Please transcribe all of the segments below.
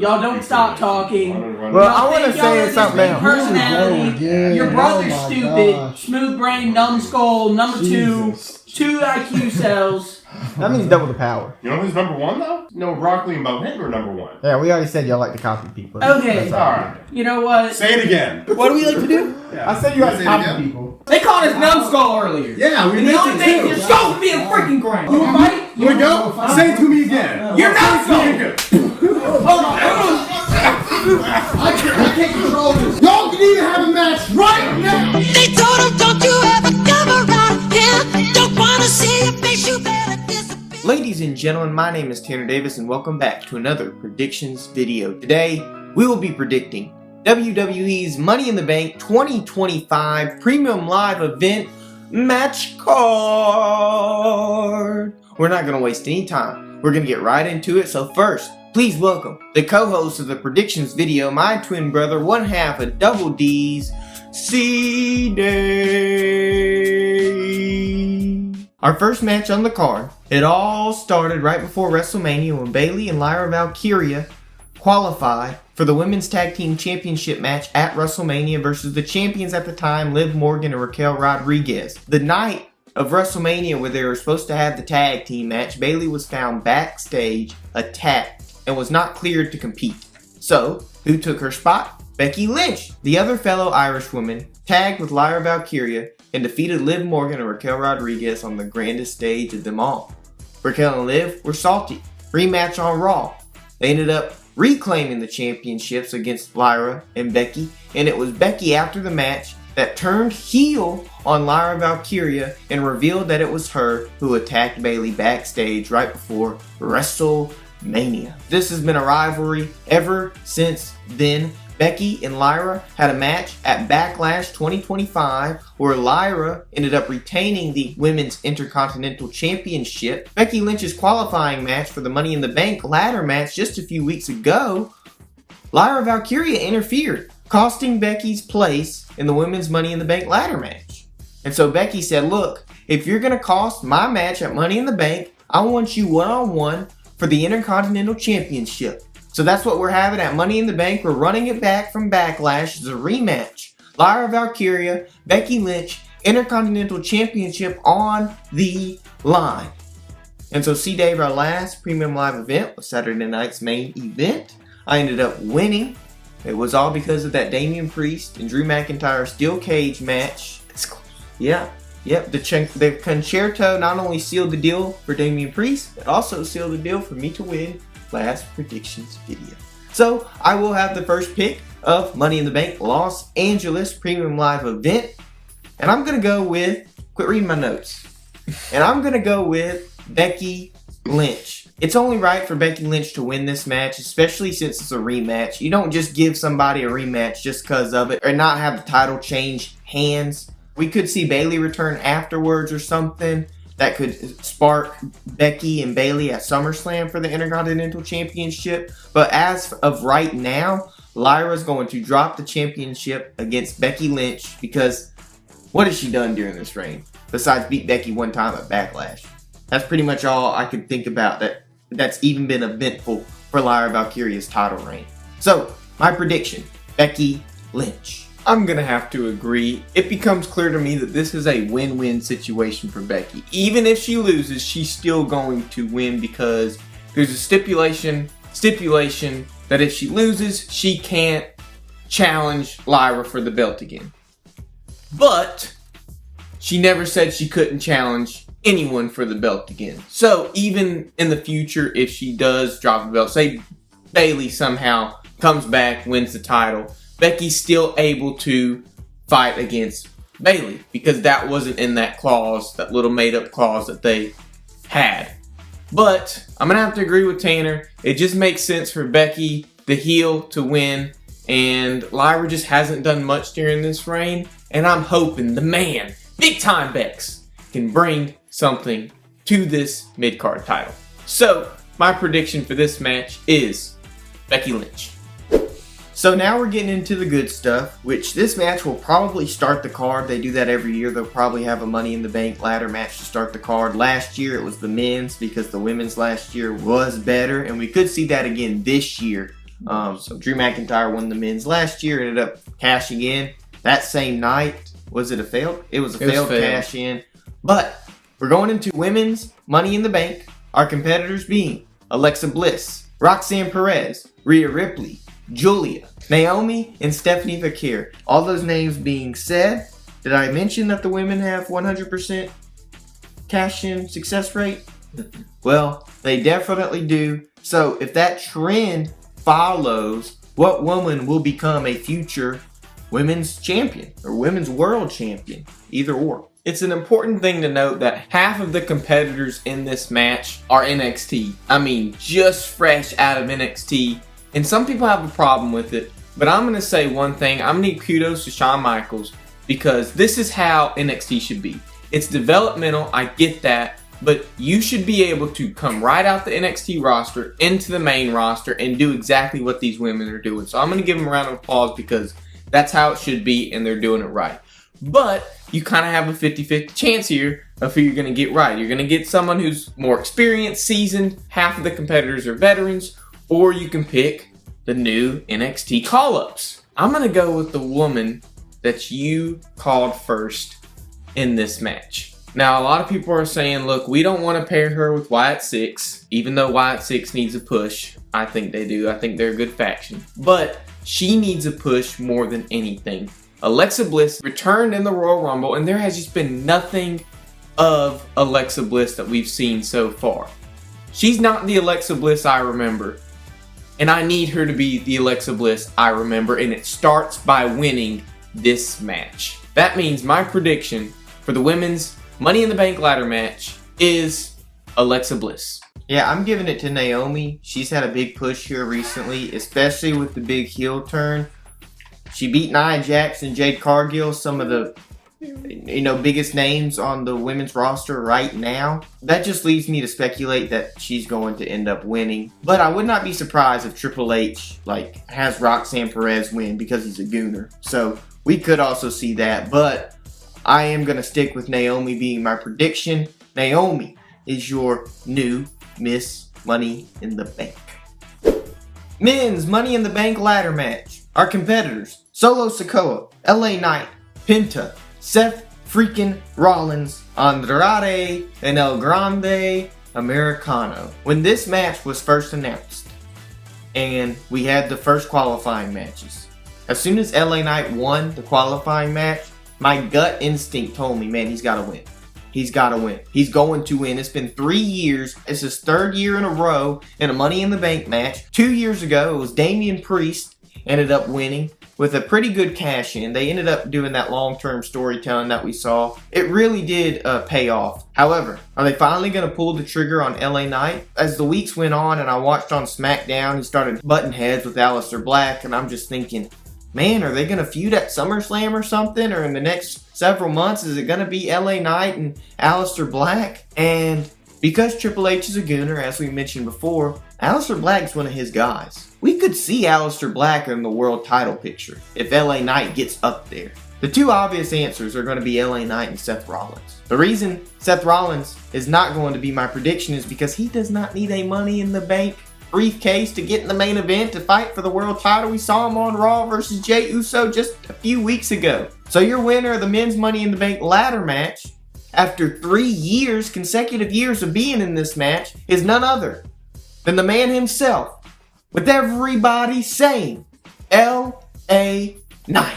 Y'all don't stop talking. Well, I want to say something else. Personality. Your brother's stupid. Gosh. Smooth brain, numbskull, number Jesus. 2 IQ cells. That means double the power. You know who's number 1 though? No, Broccoli and Bohannon were number 1. Yeah, we already said y'all like to copy people. Okay. Alright. You know what? Say it again. What do we like to do? Yeah. I said you like to copy people. They called us numbskull earlier. Yeah, we and the only thing is show me a freaking grind. You fight? Here we go. Say it to me again. You're numbskull. Hold on. I can't control this. Y'all can even have a match right now. They told him, don't you ever come around here. Don't wanna see your face, you better disappear. Ladies and gentlemen, my name is Tanner Davis and welcome back to another predictions video. Today, we will be predicting WWE's Money in the Bank 2025 Premium Live Event Match Card. We're not going to waste any time. We're going to get right into it. So first, please welcome the co-host of the predictions video, my twin brother, one half of Double D's, C-Day. Our first match on the card, it all started right before WrestleMania when Bayley and Lyra Valkyria qualified for the Women's Tag Team Championship match at WrestleMania versus the champions at the time, Liv Morgan and Raquel Rodriguez. The night of WrestleMania where they were supposed to have the tag team match, Bayley was found backstage, attacked, and was not cleared to compete. So, who took her spot? Becky Lynch, the other fellow Irish woman, tagged with Lyra Valkyria and defeated Liv Morgan and Raquel Rodriguez on the grandest stage of them all. Raquel and Liv were salty. Rematch on Raw. They ended up reclaiming the championships against Lyra and Becky, and it was Becky after the match that turned heel on Lyra Valkyria and revealed that it was her who attacked Bayley backstage right before WrestleMania. This has been a rivalry ever since then. Becky and Lyra had a match at Backlash 2025 where Lyra ended up retaining the Women's Intercontinental Championship. Becky Lynch's qualifying match for the Money in the Bank ladder match just a few weeks ago, Lyra Valkyria interfered, costing Becky's place in the Women's Money in the Bank ladder match. And so Becky said, look, if you're going to cost my match at Money in the Bank, I want you one-on-one for the Intercontinental Championship. So that's what we're having at Money in the Bank. We're running it back from Backlash as a rematch. Lyra Valkyria, Becky Lynch, Intercontinental Championship on the line. And so C-Dave, our last Premium Live event was Saturday night's main event. I ended up winning. It was all because of that Damian Priest and Drew McIntyre steel cage match. It's close. Yeah. Yep, the Concerto not only sealed the deal for Damian Priest, it also sealed the deal for me to win last predictions video. So I will have the first pick of Money in the Bank Los Angeles Premium Live event, and I'm gonna go with, quit reading my notes, and I'm gonna go with Becky Lynch. It's only right for Becky Lynch to win this match, especially since it's a rematch. You don't just give somebody a rematch just because of it, or not have the title change hands. We could see Bayley return afterwards or something that could spark Becky and Bayley at SummerSlam for the Intercontinental Championship. But as of right now, Lyra's going to drop the championship against Becky Lynch because what has she done during this reign besides beat Becky one time at Backlash? That's pretty much all I could think about that's even been eventful for Lyra Valkyria's title reign. So, my prediction, Becky Lynch. I'm gonna have to agree. It becomes clear to me that this is a win-win situation for Becky. Even if she loses, she's still going to win because there's a stipulation that if she loses, she can't challenge Lyra for the belt again. But she never said she couldn't challenge anyone for the belt again. So even in the future, if she does drop the belt, say Bayley somehow comes back, wins the title, Becky's still able to fight against Bayley because that wasn't in that clause, that little made-up clause that they had. But I'm going to have to agree with Tanner. It just makes sense for Becky, the heel, to win. And Lyra just hasn't done much during this reign. And I'm hoping the man, Big Time Bex, can bring something to this mid-card title. So, my prediction for this match is Becky Lynch. So now we're getting into the good stuff, which this match will probably start the card. They do that every year. They'll probably have a Money in the Bank ladder match to start the card. Last year it was the men's because the women's last year was better, and we could see that again this year So Drew McIntyre won the men's last year, ended up cashing in that same night. Was it a failed? It was a failed cash in. But we're going into women's Money in the Bank. Our competitors being Alexa Bliss, Roxanne Perez, Rhea Ripley, Giulia, Naomi, and Stephanie Vaquer. All those names being said, did I mention that the women have 100% cash-in success rate? Well, they definitely do. So if that trend follows, what woman will become a future women's champion or women's world champion? Either or. It's an important thing to note that half of the competitors in this match are NXT. I mean, just fresh out of NXT. And some people have a problem with it. But I'm going to say one thing. I'm going to give kudos to Shawn Michaels because this is how NXT should be. It's developmental. I get that. But you should be able to come right out the NXT roster into the main roster and do exactly what these women are doing. So I'm going to give them a round of applause because that's how it should be and they're doing it right. But you kind of have a 50-50 chance here of who you're going to get right. You're going to get someone who's more experienced, seasoned, half of the competitors are veterans, or you can pick the new NXT call-ups. I'm going to go with the woman that you called first in this match. Now, a lot of people are saying, look, we don't want to pair her with Wyatt Six, even though Wyatt Six needs a push. I think they do. I think they're a good faction. But she needs a push more than anything. Alexa Bliss returned in the Royal Rumble, and there has just been nothing of Alexa Bliss that we've seen so far. She's not the Alexa Bliss I remember, and I need her to be the Alexa Bliss I remember, and it starts by winning this match. That means my prediction for the women's Money in the Bank ladder match is Alexa Bliss. Yeah, I'm giving it to Naomi. She's had a big push here recently, especially with the big heel turn. She beat Nia Jax and Jade Cargill, some of the biggest names on the women's roster right now. That just leads me to speculate that she's going to end up winning. But I would not be surprised if Triple H has Roxanne Perez win because he's a gooner. So we could also see that. But I am going to stick with Naomi being my prediction. Naomi is your new Miss Money in the Bank. Men's Money in the Bank ladder match. Our competitors, Solo Sikoa, LA Knight, Penta, Seth freaking Rollins, Andrade, and El Grande, Americano. When this match was first announced, and we had the first qualifying matches, as soon as LA Knight won the qualifying match, my gut instinct told me, man, he's got to win. He's got to win. He's going to win. It's been 3 years. It's his third year in a row in a Money in the Bank match. 2 years ago, it was Damian Priest ended up winning with a pretty good cash in. They ended up doing that long-term storytelling that we saw. It really did pay off. However, are they finally going to pull the trigger on LA Knight? As the weeks went on and I watched on SmackDown, he started butting heads with Aleister Black, and I'm just thinking, man, are they going to feud at SummerSlam or something? Or in the next several months, is it going to be LA Knight and Aleister Black? And because Triple H is a gooner, as we mentioned before, Aleister Black's one of his guys. We could see Aleister Black in the world title picture if LA Knight gets up there. The two obvious answers are going to be LA Knight and Seth Rollins. The reason Seth Rollins is not going to be my prediction is because he does not need a Money in the Bank briefcase to get in the main event to fight for the world title. We saw him on Raw versus Jey Uso just a few weeks ago. So your winner of the men's Money in the Bank ladder match, after 3 years, consecutive years of being in this match, is none other than the man himself, with everybody saying L.A. Knight.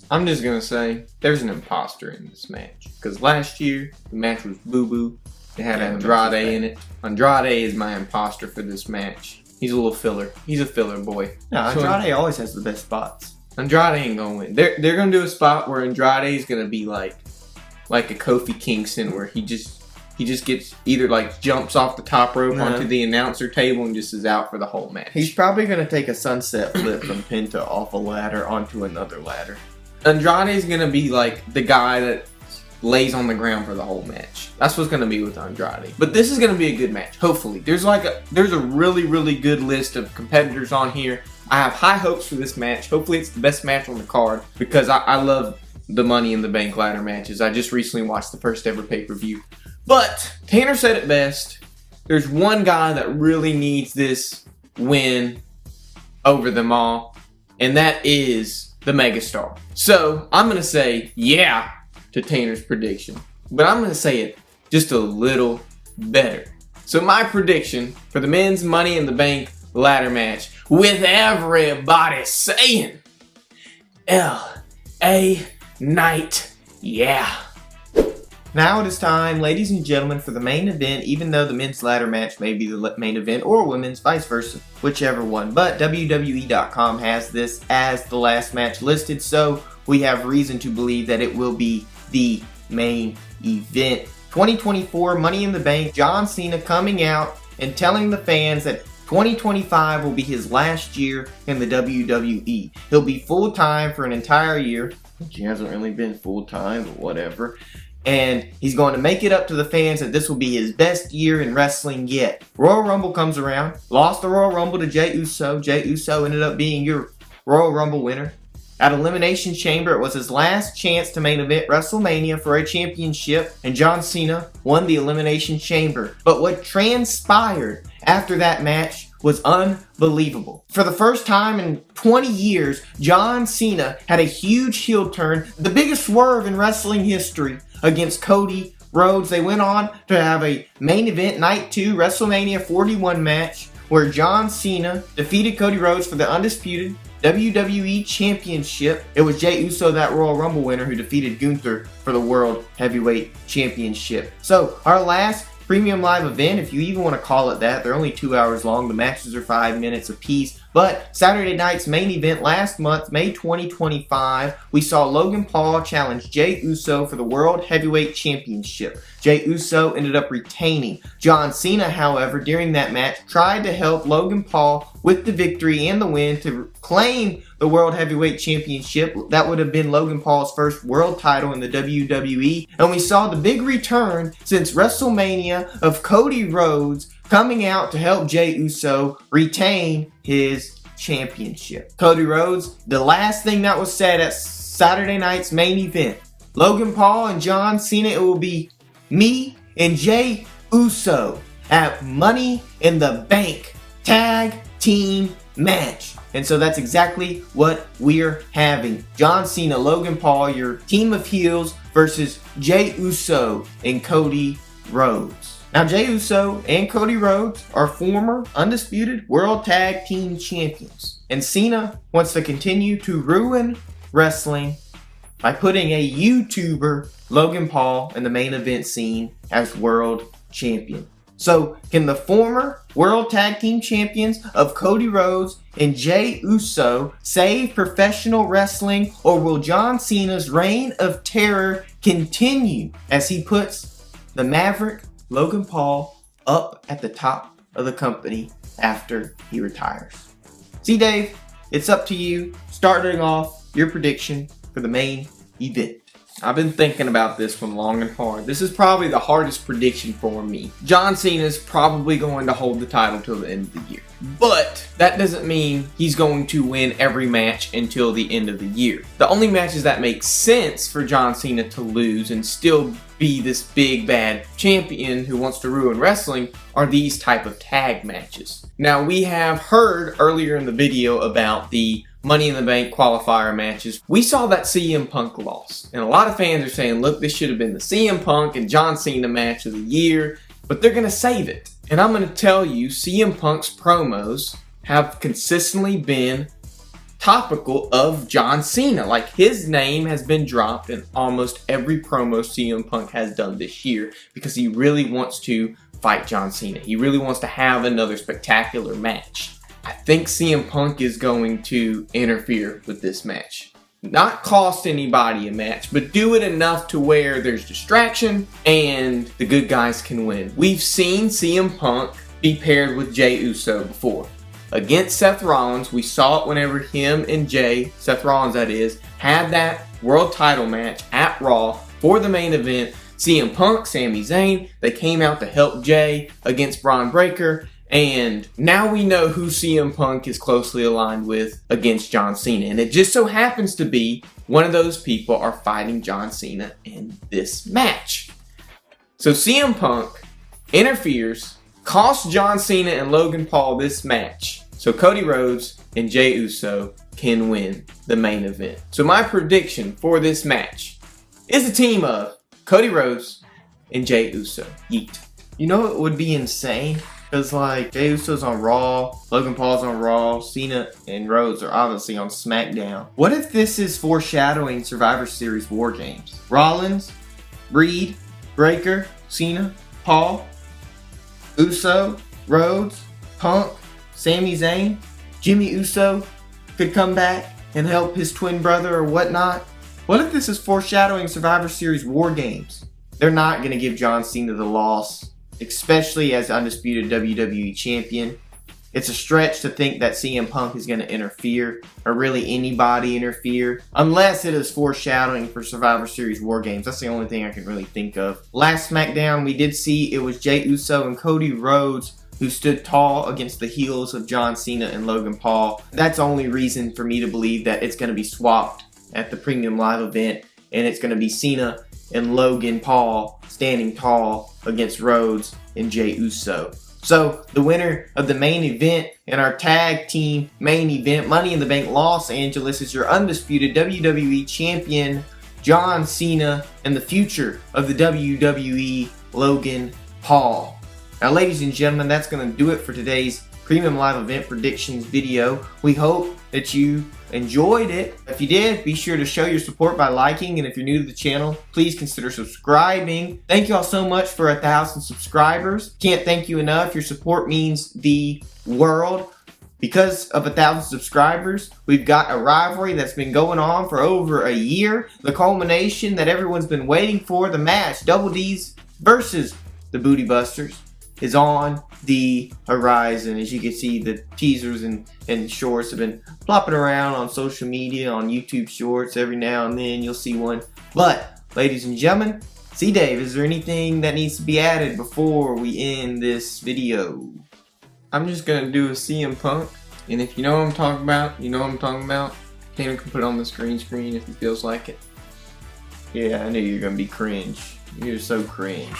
I'm just going to say, there's an imposter in this match. Because last year, the match was boo-boo. It had Andrade in it. Andrade is my imposter for this match. He's a little filler. He's a filler boy. No, Andrade always has the best spots. Andrade ain't going to win. They're going to do a spot where Andrade is going to be like a Kofi Kingston, where he just gets either jumps off the top rope onto the announcer table and just is out for the whole match. He's probably going to take a sunset flip from Penta off a ladder onto another ladder. Andrade is going to be the guy that lays on the ground for the whole match. That's what's going to be with Andrade. But this is going to be a good match, hopefully. There's a really, really good list of competitors on here. I have high hopes for this match. Hopefully it's the best match on the card because I love the Money in the Bank ladder matches. I just recently watched the first ever pay-per-view. But Tanner said it best. There's one guy that really needs this win over them all, and that is the megastar. So I'm going to say yeah to Tanner's prediction, but I'm going to say it just a little better. So my prediction for the men's Money in the Bank ladder match, with everybody saying L.A. Knight, yeah. Now it is time, ladies and gentlemen, for the main event, even though the men's ladder match may be the main event, or women's, vice versa, whichever one. But WWE.com has this as the last match listed, so we have reason to believe that it will be the main event. 2024 Money in the Bank, John Cena coming out and telling the fans that 2025 will be his last year in the WWE. He'll be full-time for an entire year, which he hasn't really been full-time, but whatever. And he's going to make it up to the fans that this will be his best year in wrestling yet. Royal Rumble comes around, lost the Royal Rumble to Jey Uso. Jey Uso ended up being your Royal Rumble winner. At Elimination Chamber, it was his last chance to main event WrestleMania for a championship, and John Cena won the Elimination Chamber. But what transpired after that match was unbelievable. For the first time in 20 years, John Cena had a huge heel turn, the biggest swerve in wrestling history, against Cody Rhodes. They went on to have a main event Night 2 WrestleMania 41 match where John Cena defeated Cody Rhodes for the undisputed WWE Championship. It was Jey Uso, that Royal Rumble winner, who defeated Gunther for the World Heavyweight Championship. So, our last premium live event, if you even want to call it that, they're only 2 hours long. The matches are 5 minutes apiece. But Saturday night's main event last month, May 2025, we saw Logan Paul challenge Jey Uso for the World Heavyweight Championship. Jey Uso ended up retaining. John Cena, however, during that match, tried to help Logan Paul with the victory and the win to claim the World Heavyweight Championship. That would have been Logan Paul's first world title in the WWE. And we saw the big return since WrestleMania of Cody Rhodes coming out to help Jey Uso retain his championship. Cody Rhodes, the last thing that was said at Saturday night's main event, Logan Paul and John Cena, it will be me and Jey Uso at Money in the Bank tag team match. And so that's exactly what we're having. John Cena, Logan Paul, your team of heels versus Jey Uso and Cody Rhodes. Now, Jey Uso and Cody Rhodes are former undisputed World Tag Team Champions. And Cena wants to continue to ruin wrestling by putting a YouTuber, Logan Paul, in the main event scene as World Champion. So, can the former World Tag Team Champions of Cody Rhodes and Jey Uso save professional wrestling, or will John Cena's reign of terror continue as he puts the Maverick Logan Paul up at the top of the company after he retires? See, Dave, it's up to you. Starting off your prediction for the main event. I've been thinking about this one long and hard. This is probably the hardest prediction for me. John Cena's probably going to hold the title till the end of the year. But that doesn't mean he's going to win every match until the end of the year. The only matches that make sense for John Cena to lose and still be this big bad champion who wants to ruin wrestling are these type of tag matches. Now, we have heard earlier in the video about the Money in the Bank qualifier matches. We saw that CM Punk loss, and a lot of fans are saying, look, this should have been the CM Punk and John Cena match of the year, but they're going to save it. And I'm going to tell you, CM Punk's promos have consistently been topical of John Cena. Like, his name has been dropped in almost every promo CM Punk has done this year because he really wants to fight John Cena. He really wants to have another spectacular match. I think CM Punk is going to interfere with this match. Not cost anybody a match, but do it enough to where there's distraction and the good guys can win. We've seen CM Punk be paired with Jey Uso before. Against Seth Rollins, we saw it whenever him and Jey, Seth Rollins that is, had that world title match at Raw for the main event. CM Punk, Sami Zayn, they came out to help Jey against Braun Breaker. And now we know who CM Punk is closely aligned with against John Cena. And it just so happens to be one of those people are fighting John Cena in this match. So CM Punk interferes, costs John Cena and Logan Paul this match. So Cody Rhodes and Jey Uso can win the main event. So my prediction for this match is a team of Cody Rhodes and Jey Uso. Yeet. You know it would be insane? Because, like, Jey Uso's on Raw, Logan Paul's on Raw, Cena and Rhodes are obviously on SmackDown. What if this is foreshadowing Survivor Series War Games? Rollins, Reed, Breaker, Cena, Paul, Uso, Rhodes, Punk, Sami Zayn, Jimmy Uso could come back and help his twin brother or whatnot. What if this is foreshadowing Survivor Series War Games? They're not going to give John Cena the loss, especially as undisputed WWE champion. It's a stretch to think that CM Punk is going to interfere, or really anybody interfere, unless it is foreshadowing for Survivor Series War Games. That's the only thing I can really think of. Last SmackDown, we did see it was Jey Uso and Cody Rhodes who stood tall against the heels of John Cena and Logan Paul. That's the only reason for me to believe that it's going to be swapped at the Premium Live event, and it's going to be Cena and Logan Paul standing tall against Rhodes and Jey Uso. So, the winner of the main event in our tag team main event, Money in the Bank Los Angeles, is your undisputed WWE Champion, John Cena, and the future of the WWE, Logan Paul. Now, ladies and gentlemen, that's going to do it for today's Premium Live Event Predictions video. We hope that you enjoyed it. If you did, be sure to show your support by liking, and if you're new to the channel, please consider subscribing. Thank you all so much for 1,000 subscribers. Can't thank you enough. Your support means the world. Because of 1,000 subscribers, we've got a rivalry that's been going on for over a year. The culmination that everyone's been waiting for, the match, Double D's versus the Booty Busters, is on the horizon. As you can see, the teasers and shorts have been plopping around on social media, on YouTube Shorts. Every now and then you'll see one. But, ladies and gentlemen, C. Dave, is there anything that needs to be added before we end this video? I'm just going to do a CM Punk, and if you know what I'm talking about, you know what I'm talking about. Tanner can put it on the screen if he feels like it. Yeah, I knew you were going to be cringe. You're so cringe.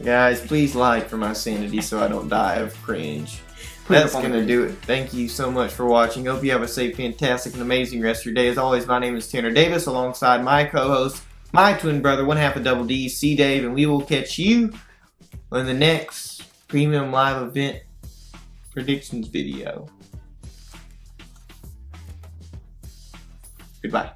Guys, please like for my sanity so I don't die of cringe. That's going to do it. Thank you so much for watching. Hope you have a safe, fantastic, and amazing rest of your day. As always, my name is Tanner Davis, alongside my co-host, my twin brother, one half of Double D, C. Dave, and we will catch you in the next Premium Live Event Predictions video. Goodbye.